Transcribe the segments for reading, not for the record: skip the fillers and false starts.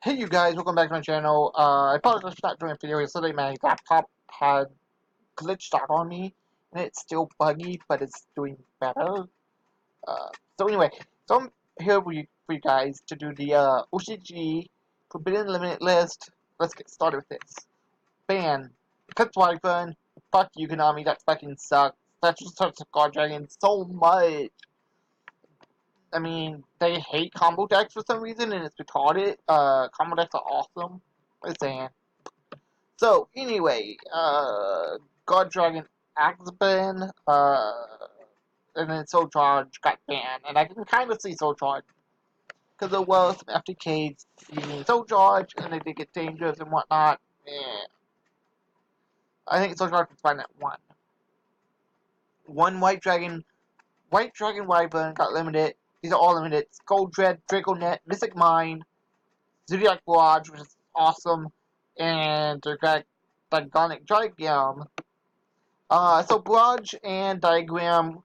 Hey you guys, welcome back to my channel. I apologize for not doing a video yesterday. My laptop had glitched out on me, and it's still buggy, but it's doing better. So anyway, so I'm here for you guys to do the OCG Forbidden Limited list. Let's get started with this. Ban. Cut Wyvern. Fuck you, Konami, that fucking sucks. That just hurts the God Dragon so much. I mean, they hate combo decks for some reason, and it's retarded. Combo decks are awesome. I'm saying. So, anyway, God Dragon Axeban, and then Soul Charge got banned. And I can kind of see Soul Charge, because there was some FTKs using Soul Charge, and they did get dangerous and whatnot. Yeah. I think Soul Charge was fine at 1. One White Dragon Wyvern got limited. These are all limited. Skull Dread, Draconet, Mystic Mine, Zodiac Barrage, which is awesome, and Digonic Diagram. So Barrage and Diagram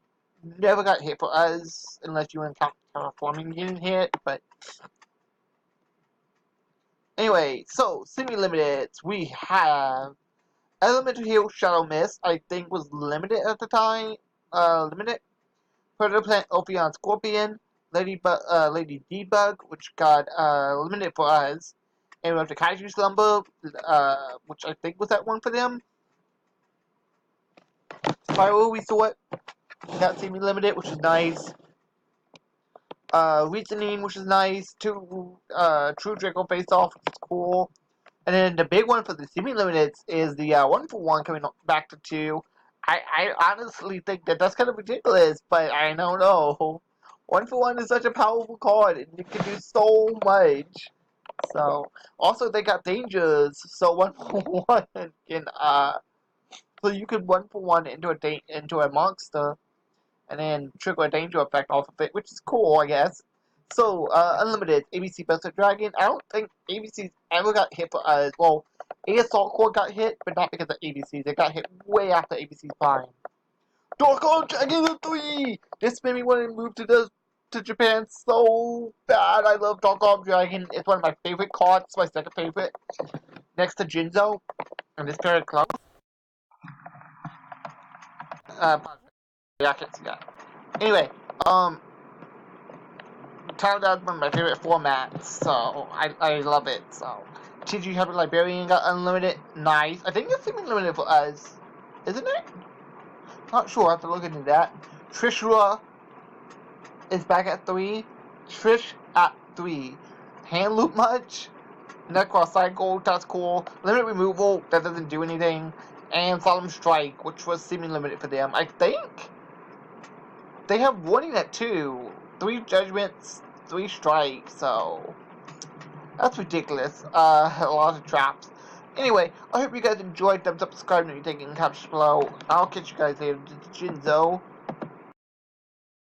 never got hit for us, unless you encounter Terraforming getting hit, but anyway, so semi-limited, we have Elemental Heal Shadow Mist, I think was limited at the time, limited. Predator Plant Ophion Scorpion, Lady Debug, which got limited for us, and we have the Kaiju Slumber, which I think was that one for them. Spiral Resort got semi-limited, which is nice. Reasoning, which is nice. True Draco Face Off, which is cool. And then the big one for the semi-limited is the 1-for-1 coming back to 2. I honestly think that that's kind of ridiculous, but I don't know. 1-for-1 is such a powerful card, and it can do so much. So, also they got dangers, so 1-for-1 can, so you could 1-for-1 into a monster, and then trigger a danger effect off of it, which is cool, I guess. So, Unlimited, ABC Buster Dragon. I don't think ABC's ever got hit for us. Well, ASL Core got hit, but not because of ABC. They got hit way after ABC's prime. Dark Arm Dragon 3! This made me want to move to Japan so bad. I love Dark Arm Dragon. It's one of my favorite cards. It's my second favorite. Next to Jinzo. And this pair of clubs. Yeah, I can't see that. Anyway, Tyranids is one of my favorite formats, so I love it. So, TG Heavy Librarian got unlimited. Nice. I think it's even limited for us, isn't it? Not sure. I have to look into that. Trishula is back at 3. Trish at 3. Hand loop much? Necross Cycle, that's cool. Limit removal, that doesn't do anything. And Solemn Strike, which was seemingly limited for them. I think they have warning at 2. 3 judgments, 3 strikes, so that's ridiculous. A lot of traps. Anyway, I hope you guys enjoyed. Thumbs up, subscribe, and anything, and comments below. I'll catch you guys later. Jinzo.